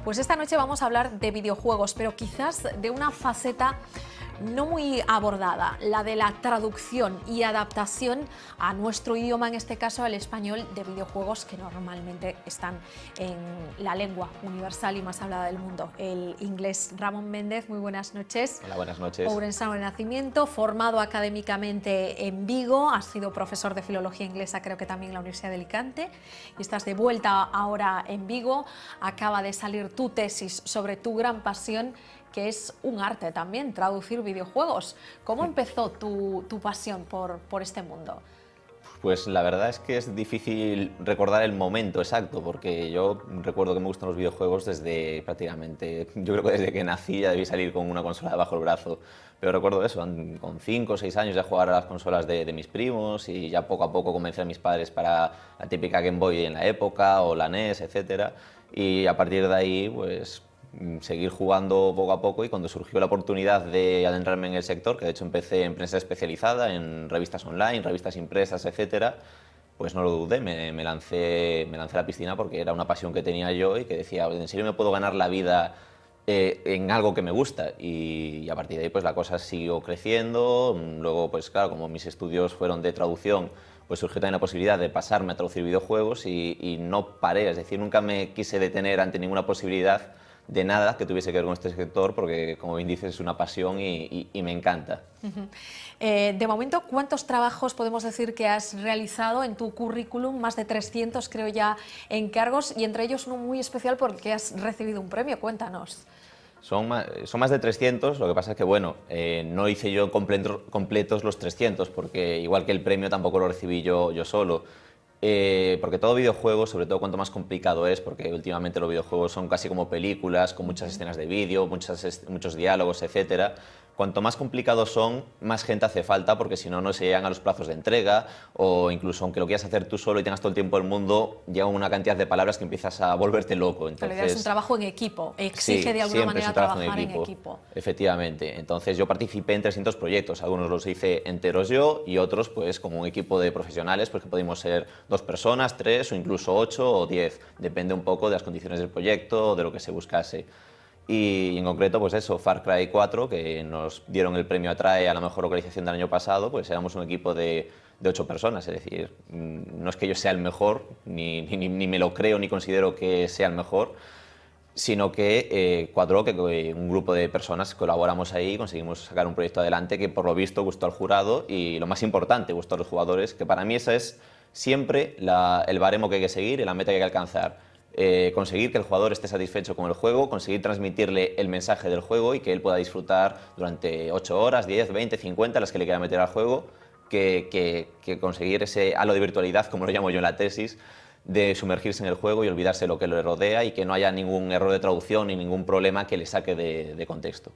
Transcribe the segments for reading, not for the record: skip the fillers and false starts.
Pues esta noche vamos a hablar de videojuegos, pero quizás de una faceta no muy abordada, la de la traducción y adaptación a nuestro idioma, en este caso al español, de videojuegos que normalmente están en la lengua universal y más hablada del mundo, el inglés. Ramón Méndez, muy buenas noches. Hola, buenas noches. Ourensano de nacimiento, formado académicamente en Vigo, has sido profesor de filología inglesa, creo que también en la Universidad de Alicante, y estás de vuelta ahora en Vigo. Acaba de salir tu tesis sobre tu gran pasión, que es un arte también, traducir videojuegos. ¿Cómo empezó tu pasión por este mundo? Pues la verdad es que es difícil recordar el momento exacto, porque yo recuerdo que me gustan los videojuegos desde prácticamente, yo creo que desde que nací ya debí salir con una consola debajo del brazo. Pero recuerdo eso, con 5 o 6 años ya jugar a las consolas de mis primos y ya poco a poco convencer a mis padres para la típica Game Boy en la época o la NES, etcétera. Y a partir de ahí, pues seguir jugando poco a poco, y cuando surgió la oportunidad de adentrarme en el sector, que de hecho empecé en prensa especializada, en revistas online, revistas impresas, etcétera, pues no lo dudé, me lancé a la piscina porque era una pasión que tenía yo y que decía, ¿en serio me puedo ganar la vida en algo que me gusta? Y a partir de ahí pues la cosa siguió creciendo. Luego, pues claro, como mis estudios fueron de traducción, pues surgió también la posibilidad de pasarme a traducir videojuegos y no paré, es decir, nunca me quise detener ante ninguna posibilidad de nada que tuviese que ver con este sector, porque, como bien dices, es una pasión y me encanta. De momento, ¿cuántos trabajos podemos decir que has realizado en tu currículum? Más de 300, creo, ya encargos, y entre ellos uno muy especial porque has recibido un premio. Cuéntanos. Son más de 300, lo que pasa es que, bueno, no hice yo completos los 300, porque igual que el premio tampoco lo recibí yo solo. Porque todo videojuego, sobre todo cuanto más complicado es, porque últimamente los videojuegos son casi como películas, con muchas escenas de vídeo, muchos diálogos, etcétera. Cuanto más complicados son, más gente hace falta, porque si no, no se llegan a los plazos de entrega, o incluso aunque lo quieras hacer tú solo y tengas todo el tiempo del mundo, llega una cantidad de palabras que empiezas a volverte loco. Entonces, pero es un trabajo en equipo, exige de alguna manera trabajar en equipo. Efectivamente. Entonces yo participé en 300 proyectos, algunos los hice enteros yo y otros pues como un equipo de profesionales, pues que podemos ser 2 personas, 3 o incluso 8 o 10, depende un poco de las condiciones del proyecto o de lo que se buscase. Y en concreto, pues eso, Far Cry 4, que nos dieron el premio Atrae a la mejor localización del año pasado, pues éramos un equipo de 8 personas, es decir, no es que yo sea el mejor, ni me lo creo ni considero que sea el mejor, sino que un grupo de personas colaboramos ahí y conseguimos sacar un proyecto adelante que por lo visto gustó al jurado y, lo más importante, gustó a los jugadores, que para mí esa es siempre el baremo que hay que seguir y la meta que hay que alcanzar. Conseguir que el jugador esté satisfecho con el juego, conseguir transmitirle el mensaje del juego y que él pueda disfrutar durante 8 horas, 10, 20, 50, las que le quiera meter al juego, que conseguir ese halo de virtualidad, como lo llamo yo en la tesis, de sumergirse en el juego y olvidarse de lo que le rodea y que no haya ningún error de traducción ni ningún problema que le saque de contexto.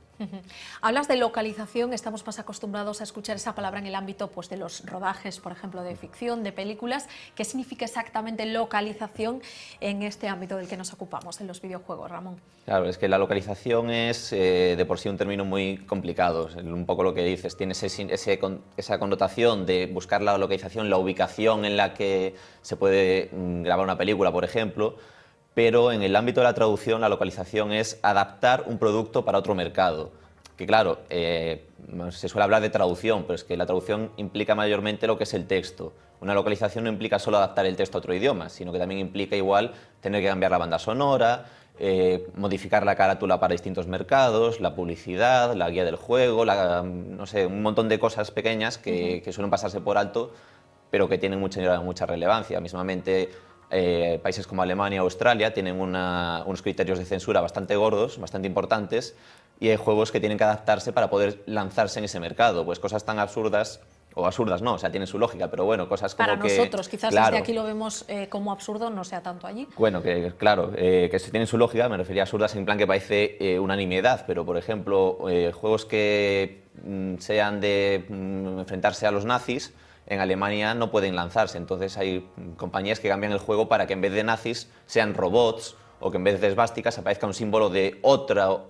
Hablas de localización, estamos más acostumbrados a escuchar esa palabra en el ámbito pues, de los rodajes, por ejemplo, de ficción, de películas. ¿Qué significa exactamente localización en este ámbito del que nos ocupamos, en los videojuegos, Ramón? Claro, es que la localización es de por sí un término muy complicado, un poco lo que dices, tiene esa connotación de buscar la localización, la ubicación en la que se puede grabar una película, por ejemplo, pero en el ámbito de la traducción la localización es adaptar un producto para otro mercado. Que claro, se suele hablar de traducción, pero es que la traducción implica mayormente lo que es el texto. Una localización no implica solo adaptar el texto a otro idioma, sino que también implica igual tener que cambiar la banda sonora, modificar la carátula para distintos mercados, la publicidad, la guía del juego, no sé, un montón de cosas pequeñas que suelen pasarse por alto, pero que tienen mucha relevancia. Mismamente, países como Alemania o Australia tienen unos criterios de censura bastante gordos, bastante importantes, y hay juegos que tienen que adaptarse para poder lanzarse en ese mercado. Pues cosas tan absurdas, o absurdas no, o sea, tienen su lógica, pero bueno, cosas como para nosotros, quizás claro, desde aquí lo vemos como absurdo, no sea tanto allí. Bueno, que claro, que se tienen su lógica, me refería a absurdas en plan que parece una nimiedad, pero por ejemplo, juegos que sean de enfrentarse a los nazis, en Alemania no pueden lanzarse, entonces hay compañías que cambian el juego para que en vez de nazis sean robots, o que en vez de esvásticas aparezca un símbolo de otro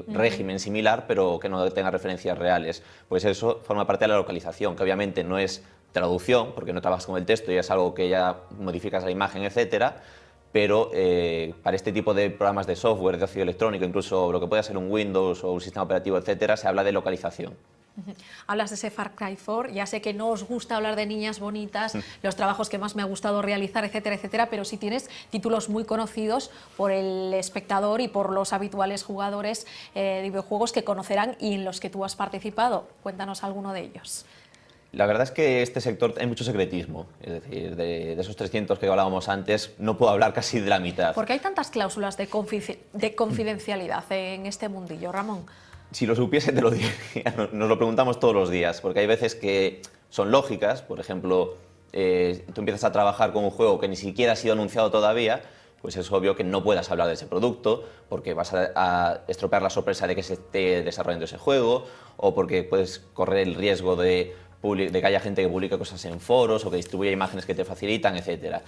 régimen similar, pero que no tenga referencias reales. Pues eso forma parte de la localización, que obviamente no es traducción, porque no trabajas con el texto y es algo que ya modificas la imagen, etcétera, pero para este tipo de programas de software, de ocio electrónico, incluso lo que pueda ser un Windows o un sistema operativo, etcétera, se habla de localización. Hablas de ese Far Cry 4, ya sé que no os gusta hablar de niñas bonitas, los trabajos que más me ha gustado realizar, etcétera, etcétera, pero sí tienes títulos muy conocidos por el espectador y por los habituales jugadores de videojuegos que conocerán y en los que tú has participado. Cuéntanos alguno de ellos. La verdad es que este sector hay mucho secretismo, es decir, de esos 300 que hablábamos antes, no puedo hablar casi de la mitad. ¿Por qué hay tantas cláusulas de confidencialidad en este mundillo, Ramón? Si lo supiese te lo diría, nos lo preguntamos todos los días, porque hay veces que son lógicas, por ejemplo, tú empiezas a trabajar con un juego que ni siquiera ha sido anunciado todavía, pues es obvio que no puedas hablar de ese producto, porque vas a estropear la sorpresa de que se esté desarrollando ese juego, o porque puedes correr el riesgo de que haya gente que publique cosas en foros o que distribuya imágenes que te facilitan, etc.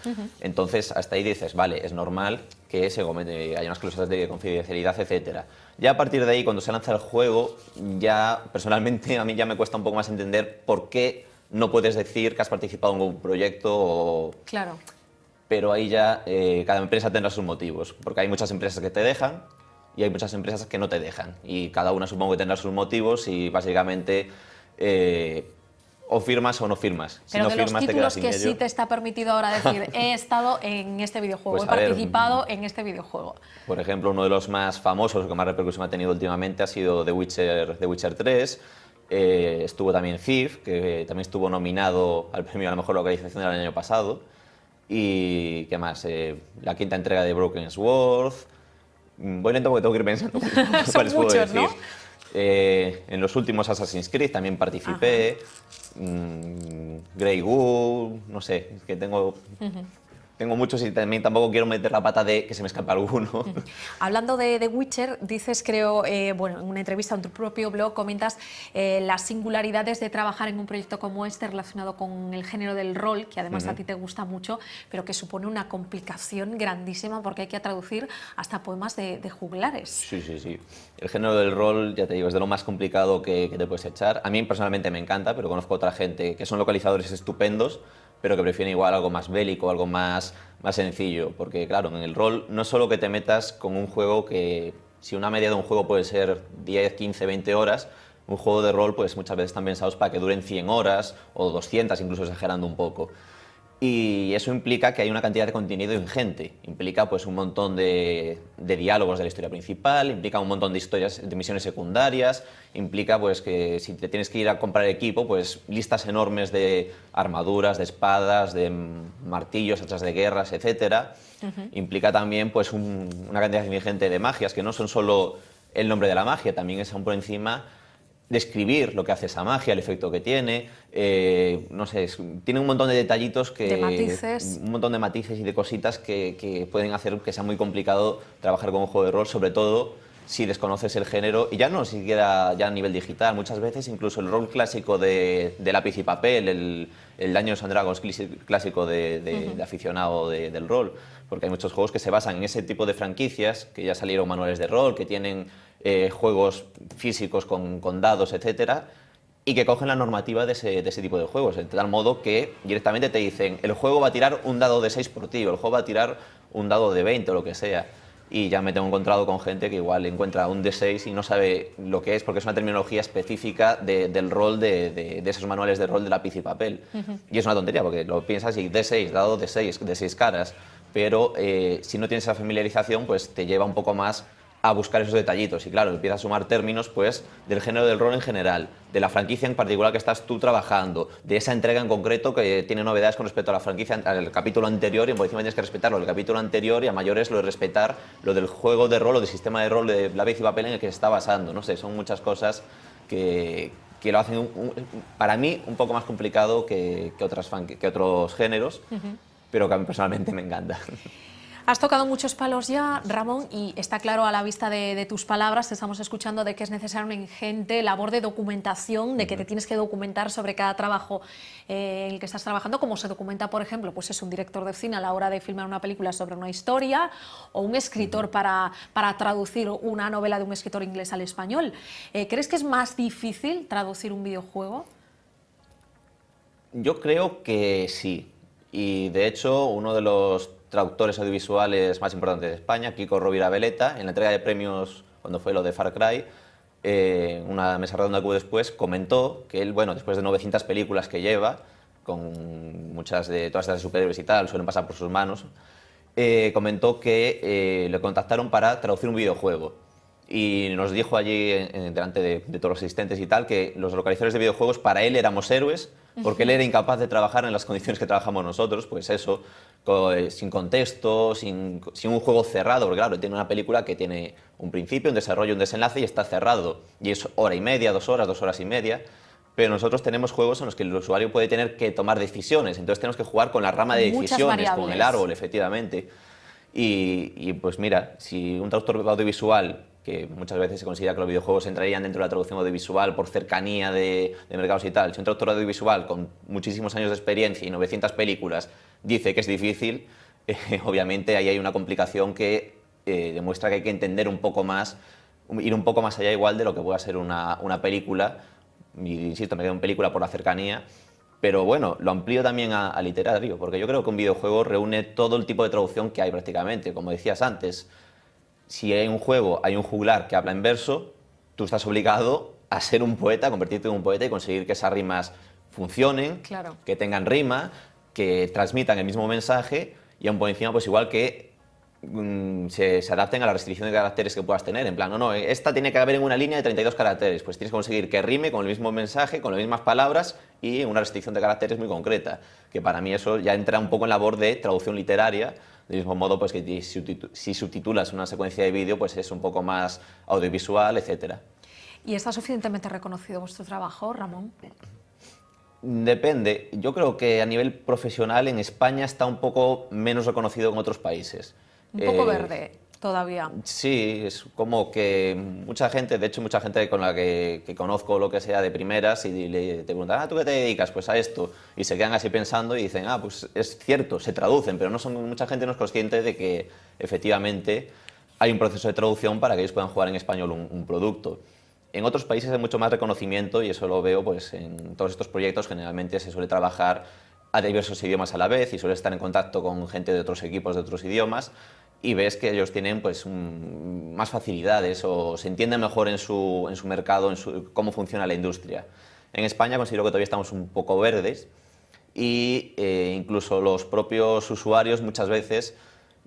Entonces, hasta ahí dices, vale, es normal que haya unas cláusulas de confidencialidad, etc. Ya a partir de ahí, cuando se lanza el juego, ya personalmente a mí ya me cuesta un poco más entender por qué no puedes decir que has participado en un proyecto o... Claro. Pero ahí ya cada empresa tendrá sus motivos, porque hay muchas empresas que te dejan y hay muchas empresas que no te dejan. Y cada una supongo que tendrá sus motivos y básicamente... o firmas o no firmas. Pero si no de los firmas, títulos te que quedas sin sí ello. te está permitido ahora decir, he estado en este videojuego, Pues he a ver, participado en este videojuego. Por ejemplo, uno de los más famosos, que más repercusión ha tenido últimamente, ha sido The Witcher 3. Estuvo también Thief, que también estuvo nominado al premio a la mejor localización del año pasado. Y, ¿qué más? La quinta entrega de Broken Sword. Voy lento porque tengo que ir pensando cuáles puedo muchos, decir. ¿no? En los últimos Assassin's Creed también participé. Grey Goo, no sé, es que tengo muchos y también tampoco quiero meter la pata de que se me escapa alguno. Hablando de The Witcher, dices, creo, bueno, en una entrevista en tu propio blog, comentas las singularidades de trabajar en un proyecto como este relacionado con el género del rol, que además a ti te gusta mucho, pero que supone una complicación grandísima porque hay que traducir hasta poemas de juglares. Sí, sí, sí. El género del rol, ya te digo, es de lo más complicado que te puedes echar. A mí personalmente me encanta, pero conozco a otra gente que son localizadores estupendos, pero que prefieren igual algo más bélico, algo más sencillo. Porque claro, en el rol no es solo que te metas con un juego que, si una media de un juego puede ser 10, 15, 20 horas, un juego de rol pues muchas veces están pensados para que duren 100 horas o 200, incluso exagerando un poco. Y eso implica que hay una cantidad de contenido ingente, implica pues un montón de diálogos de la historia principal, implica un montón de historias, de misiones secundarias, implica pues que si te tienes que ir a comprar equipo, pues listas enormes de armaduras, de espadas, de martillos, hachas de guerras, etcétera. Implica también pues una cantidad ingente de magias, que no son solo el nombre de la magia, también es aún por encima describir lo que hace esa magia, el efecto que tiene, no sé, tiene un montón de detallitos que... De matices. Un montón de matices y de cositas que pueden hacer que sea muy complicado trabajar con un juego de rol, sobre todo si desconoces el género, y ya no siquiera ya a nivel digital, muchas veces incluso el rol clásico de lápiz y papel, el Dungeons and Dragons clásico de aficionado del rol, porque hay muchos juegos que se basan en ese tipo de franquicias, que ya salieron manuales de rol, que tienen juegos físicos con dados, etcétera, y que cogen la normativa de ese tipo de juegos, de tal modo que directamente te dicen, el juego va a tirar un dado de 6 por ti, o el juego va a tirar un dado de 20 o lo que sea. Y ya me tengo encontrado con gente que igual encuentra un D6 y no sabe lo que es, porque es una terminología específica del rol de esos manuales de rol de lápiz y papel. Y es una tontería, porque lo piensas y D6, dado de 6 caras, pero si no tienes esa familiarización, pues te lleva un poco más a buscar esos detallitos. Y claro, empiezas a sumar términos pues, del género del rol en general, de la franquicia en particular que estás tú trabajando, de esa entrega en concreto que tiene novedades con respecto a la franquicia, al capítulo anterior, y por encima tienes que respetarlo del capítulo anterior, y a mayores lo de respetar lo del juego de rol o del sistema de rol de lápiz y papel en el que se está basando. No sé, son muchas cosas que lo hacen, para mí, un poco más complicado que otros géneros, pero que a mí personalmente me encanta. Has tocado muchos palos ya, Ramón, y está claro a la vista de tus palabras, te estamos escuchando, de que es necesaria una ingente labor de documentación, de que te tienes que documentar sobre cada trabajo en el que estás trabajando, como se documenta, por ejemplo, pues es un director de cine a la hora de filmar una película sobre una historia, o un escritor para traducir una novela de un escritor inglés al español. ¿Crees que es más difícil traducir un videojuego? Yo creo que sí. Y de hecho, uno de los traductores audiovisuales más importantes de España, Kiko Rovira Veleta, en la entrega de premios, cuando fue lo de Far Cry, una mesa redonda que hubo después, comentó que él, bueno, después de 900 películas que lleva, con muchas de todas estas de superhéroes y tal, suelen pasar por sus manos, comentó que le contactaron para traducir un videojuego. Y nos dijo allí, delante de todos los asistentes y tal, que los localizadores de videojuegos para él éramos héroes, porque él era incapaz de trabajar en las condiciones que trabajamos nosotros, pues eso, sin contexto, sin un juego cerrado, porque claro, tiene una película que tiene un principio, un desarrollo, un desenlace y está cerrado. Y es hora y media, 2 horas, 2 horas y media. Pero nosotros tenemos juegos en los que el usuario puede tener que tomar decisiones, entonces tenemos que jugar con la rama de decisiones, con el árbol, efectivamente. Y pues mira, si un traductor audiovisual, que muchas veces se considera que los videojuegos entrarían dentro de la traducción audiovisual por cercanía de mercados y tal, si un traductor audiovisual con muchísimos años de experiencia y 900 películas dice que es difícil, obviamente ahí hay una complicación que demuestra que hay que entender un poco más, ir un poco más allá igual de lo que pueda ser una película. Y, insisto, me quedo en película por la cercanía, pero bueno, lo amplío también a literario, porque yo creo que un videojuego reúne todo el tipo de traducción que hay prácticamente. Como decías antes, si hay un juego, hay un juglar que habla en verso, tú estás obligado a ser un poeta, a convertirte en un poeta y conseguir que esas rimas funcionen, claro, que tengan rima, que transmitan el mismo mensaje y aún por encima, pues igual que se adapten a la restricción de caracteres que puedas tener. En plan, no, esta tiene que haber en una línea de 32 caracteres. Pues tienes que conseguir que rime con el mismo mensaje, con las mismas palabras y en una restricción de caracteres muy concreta. Que para mí eso ya entra un poco en labor de traducción literaria. Del mismo modo, pues que si subtitulas una secuencia de vídeo, pues es un poco más audiovisual, etcétera. ¿Y está suficientemente reconocido vuestro trabajo, Ramón? Depende. Yo creo que a nivel profesional en España está un poco menos reconocido que en otros países. Un poco verde todavía. Sí, es como que mucha gente, de hecho mucha gente con la que conozco lo que sea de primeras y te preguntan, ¿tú qué te dedicas? Pues a esto. Y se quedan así pensando y dicen, pues es cierto, se traducen, pero mucha gente no es consciente de que efectivamente hay un proceso de traducción para que ellos puedan jugar en español un producto. En otros países hay mucho más reconocimiento y eso lo veo pues, en todos estos proyectos. Generalmente se suele trabajar a diversos idiomas a la vez y suele estar en contacto con gente de otros equipos de otros idiomas y ves que ellos tienen pues, más facilidades o se entienden mejor en su mercado, cómo funciona la industria. En España considero que todavía estamos un poco verdes y incluso los propios usuarios muchas veces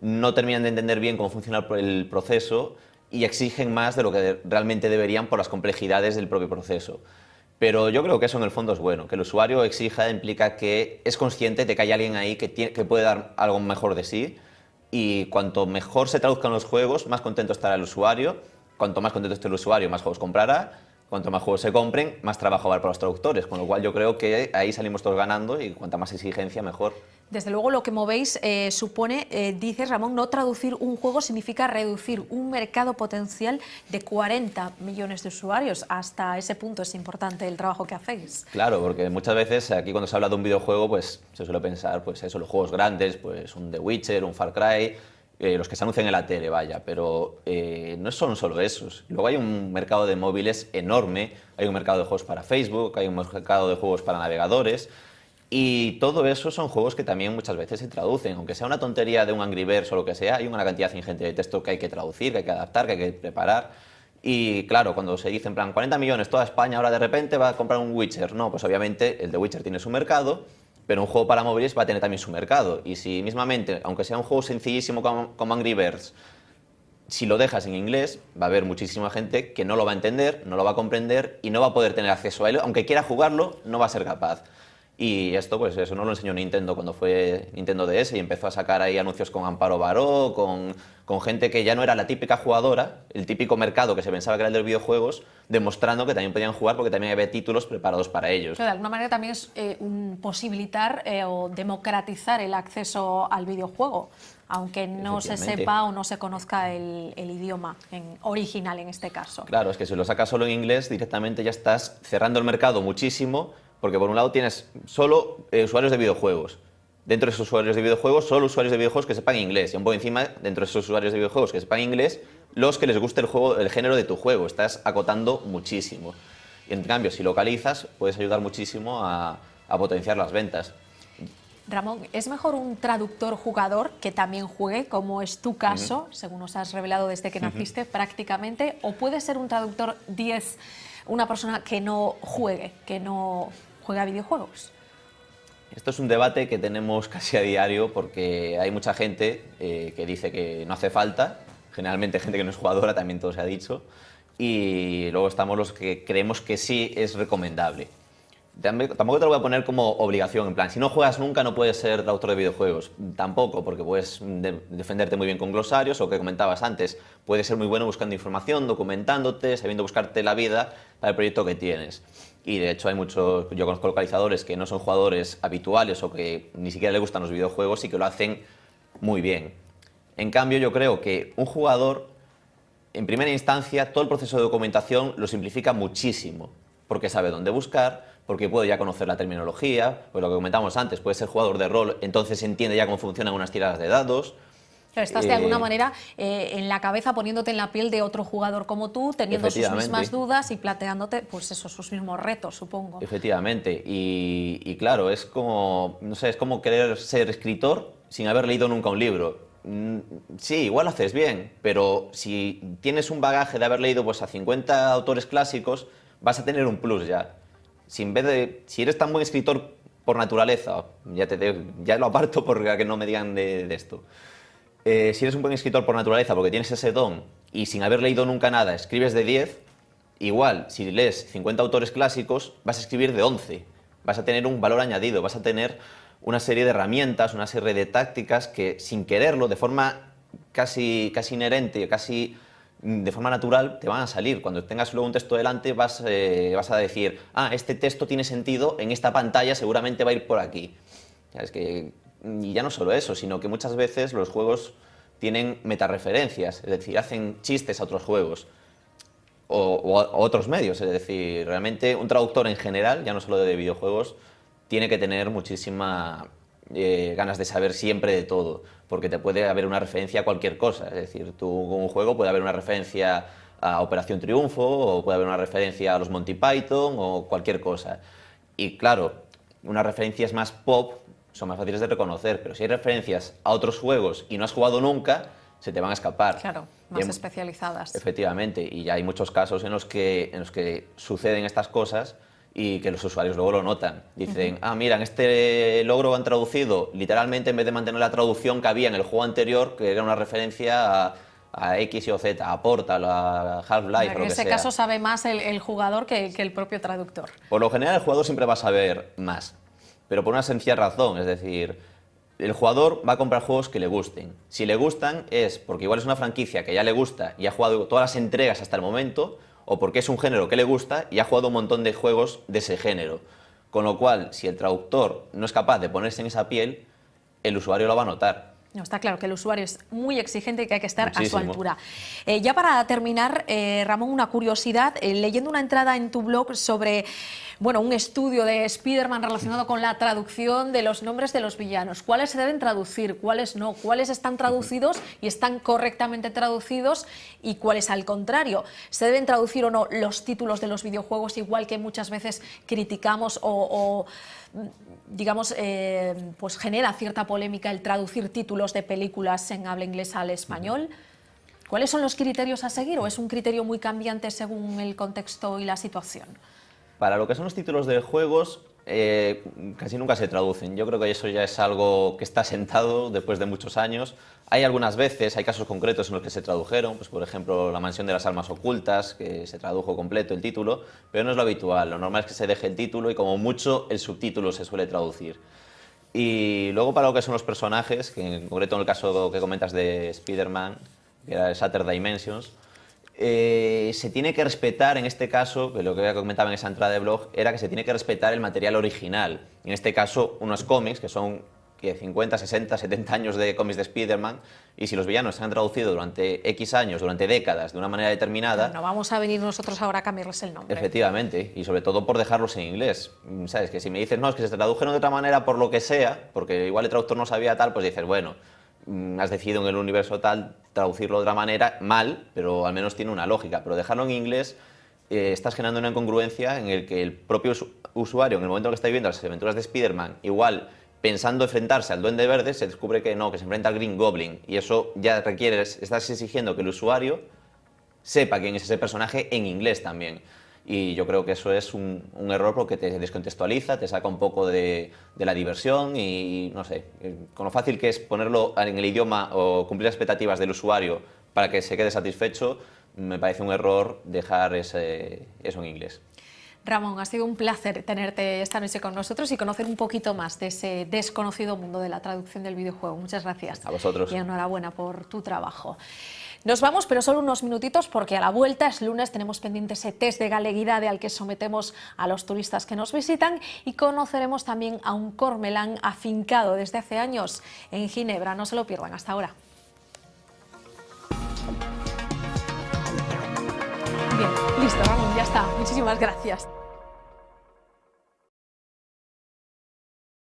no terminan de entender bien cómo funciona el proceso y exigen más de lo que realmente deberían por las complejidades del propio proceso. Pero yo creo que eso en el fondo es bueno, que el usuario exija implica que es consciente de que hay alguien ahí que puede dar algo mejor de sí y cuanto mejor se traduzcan los juegos, más contento estará el usuario, cuanto más contento esté el usuario, más juegos comprará, cuanto más juegos se compren, más trabajo va a haber para los traductores, con lo cual yo creo que ahí salimos todos ganando y cuanta más exigencia, mejor. Desde luego lo que movéis supone, dices Ramón, no traducir un juego significa reducir un mercado potencial de 40 millones de usuarios. Hasta ese punto es importante el trabajo que hacéis. Claro, porque muchas veces aquí cuando se habla de un videojuego pues se suele pensar pues eso, los juegos grandes, pues un The Witcher, un Far Cry, los que se anuncian en la tele, vaya, pero no son solo esos. Luego hay un mercado de móviles enorme, hay un mercado de juegos para Facebook, hay un mercado de juegos para navegadores. Y todo eso son juegos que también muchas veces se traducen, aunque sea una tontería de un Angry Birds o lo que sea, hay una cantidad ingente de texto que hay que traducir, que hay que adaptar, que hay que preparar. Y claro, cuando se dice en plan 40 millones, toda España ahora de repente va a comprar un Witcher, no, pues obviamente el de Witcher tiene su mercado, pero un juego para móviles va a tener también su mercado. Y si mismamente, aunque sea un juego sencillísimo como Angry Birds, si lo dejas en inglés, va a haber muchísima gente que no lo va a entender, no lo va a comprender y no va a poder tener acceso a él, aunque quiera jugarlo, no va a ser capaz. Y esto, pues eso no lo enseñó Nintendo cuando fue Nintendo DS y empezó a sacar ahí anuncios con Amparo Baró, con gente que ya no era la típica jugadora, el típico mercado que se pensaba que era el de los videojuegos, demostrando que también podían jugar porque también había títulos preparados para ellos. Pero de alguna manera también es posibilitar o democratizar el acceso al videojuego, aunque no se sepa o no se conozca el idioma original en este caso. Claro, es que si lo sacas solo en inglés, directamente ya estás cerrando el mercado muchísimo. Porque por un lado tienes solo usuarios de videojuegos. Dentro de esos usuarios de videojuegos, solo usuarios de videojuegos que sepan inglés. Y un poco encima, dentro de esos usuarios de videojuegos que sepan inglés, los que les guste el género de tu juego. Estás acotando muchísimo. Y en cambio, si localizas, puedes ayudar muchísimo a potenciar las ventas. Ramón, ¿es mejor un traductor jugador que también juegue, como es tu caso, según nos has revelado desde que naciste prácticamente, o puede ser un traductor 10 una persona que no juegue a videojuegos? Esto es un debate que tenemos casi a diario porque hay mucha gente que dice que no hace falta, generalmente gente que no es jugadora, también todo se ha dicho, y luego estamos los que creemos que sí es recomendable. Tampoco te lo voy a poner como obligación, en plan, si no juegas nunca no puedes ser traductor de videojuegos. Tampoco, porque puedes defenderte muy bien con glosarios, o que comentabas antes, puedes ser muy bueno buscando información, documentándote, sabiendo buscarte la vida para el proyecto que tienes. Y de hecho hay muchos, yo conozco localizadores que no son jugadores habituales o que ni siquiera les gustan los videojuegos y que lo hacen muy bien. En cambio, yo creo que un jugador, en primera instancia, todo el proceso de documentación lo simplifica muchísimo, porque sabe dónde buscar, porque puede ya conocer la terminología, pues lo que comentamos antes, puede ser jugador de rol, entonces entiende ya cómo funcionan unas tiradas de dados. Claro, estás de alguna manera en la cabeza, poniéndote en la piel de otro jugador como tú, teniendo sus mismas dudas y planteándote pues eso, sus mismos retos, supongo. Efectivamente, y claro, es como, no sé, es como querer ser escritor sin haber leído nunca un libro. Sí, igual lo haces bien, pero si tienes un bagaje de haber leído pues, a 50 autores clásicos, vas a tener un plus ya. Si eres tan buen escritor por naturaleza, ya lo aparto porque que no me digan de esto. Si eres un buen escritor por naturaleza porque tienes ese don y sin haber leído nunca nada escribes de 10, igual si lees 50 autores clásicos vas a escribir de 11. Vas a tener un valor añadido, vas a tener una serie de herramientas, una serie de tácticas que sin quererlo, de forma casi inherente, casi de forma natural, te van a salir. Cuando tengas luego un texto delante vas a decir, este texto tiene sentido, en esta pantalla seguramente va a ir por aquí. Y ya no solo eso, sino que muchas veces los juegos tienen metareferencias, es decir, hacen chistes a otros juegos o a otros medios. Es decir, realmente un traductor en general, ya no solo de videojuegos, tiene que tener muchísima ganas de saber siempre de todo, porque te puede haber una referencia a cualquier cosa. Es decir, tú con un juego puede haber una referencia a Operación Triunfo, o puede haber una referencia a los Monty Python, o cualquier cosa. Y claro, unas referencias más pop son más fáciles de reconocer, pero si hay referencias a otros juegos y no has jugado nunca, se te van a escapar. Claro, más especializadas. Efectivamente, y ya hay muchos casos en los que suceden estas cosas y que los usuarios luego lo notan. Dicen, mira, en este logro han traducido, literalmente en vez de mantener la traducción que había en el juego anterior, que era una referencia a X o Z, a Portal, a Half-Life, o lo que sea. En ese caso sabe más el jugador que el propio traductor. Por lo general el jugador siempre va a saber más, pero por una sencilla razón, es decir, el jugador va a comprar juegos que le gusten. Si le gustan es porque igual es una franquicia que ya le gusta y ha jugado todas las entregas hasta el momento, o porque es un género que le gusta y ha jugado un montón de juegos de ese género. Con lo cual, si el traductor no es capaz de ponerse en esa piel, el usuario lo va a notar. No, está claro que el usuario es muy exigente y que hay que estar Muchísimo. a su altura. Ya para terminar, Ramón, una curiosidad. Leyendo una entrada en tu blog sobre un estudio de Spider-Man relacionado con la traducción de los nombres de los villanos. ¿Cuáles se deben traducir? ¿Cuáles no? ¿Cuáles están traducidos y están correctamente traducidos? ¿Y cuáles al contrario? ¿Se deben traducir o no los títulos de los videojuegos, igual que muchas veces criticamos digamos, pues genera cierta polémica el traducir títulos de películas en habla inglesa al español? ¿Cuáles son los criterios a seguir, o es un criterio muy cambiante según el contexto y la situación? Para lo que son los títulos de juegos, casi nunca se traducen. Yo creo que eso ya es algo que está sentado después de muchos años. Hay algunas veces, hay casos concretos en los que se tradujeron, pues por ejemplo La mansión de las almas ocultas, que se tradujo completo el título, pero no es lo habitual. Lo normal es que se deje el título y como mucho el subtítulo se suele traducir. Y luego para lo que son los personajes, que en concreto en el caso que comentas de Spider-Man, que era el Shattered Dimensions, se tiene que respetar, en este caso, que lo que comentaba en esa entrada de blog, era que se tiene que respetar el material original. En este caso, unos cómics que son 50, 60, 70 años de cómics de Spider-Man, y si los villanos se han traducido durante X años, durante décadas, de una manera determinada... No vamos a venir nosotros ahora a cambiarles el nombre. Efectivamente, y sobre todo por dejarlos en inglés. ¿Sabes? Que si me dices, no, es que se tradujeron de otra manera por lo que sea, porque igual el traductor no sabía tal, pues dices, bueno, has decidido en el universo tal traducirlo de otra manera, mal, pero al menos tiene una lógica. Pero dejarlo en inglés, estás generando una incongruencia en el que el propio usuario, en el momento en que está viviendo las aventuras de Spider-Man, igual pensando enfrentarse al Duende Verde, se descubre que no, que se enfrenta al Green Goblin. Y eso ya requiere, estás exigiendo que el usuario sepa quién es ese personaje en inglés también. Y yo creo que eso es un error porque te descontextualiza, te saca un poco de la diversión y, no sé, con lo fácil que es ponerlo en el idioma o cumplir las expectativas del usuario para que se quede satisfecho, me parece un error dejar eso en inglés. Ramón, ha sido un placer tenerte esta noche con nosotros y conocer un poquito más de ese desconocido mundo de la traducción del videojuego. Muchas gracias. A vosotros. Y enhorabuena por tu trabajo. Nos vamos, pero solo unos minutitos porque a la vuelta, es lunes, tenemos pendiente ese test de galeguidad al que sometemos a los turistas que nos visitan y conoceremos también a un cormelán afincado desde hace años en Ginebra. No se lo pierdan. Hasta ahora. Bien, listo, Ramón, ya está. Muchísimas gracias.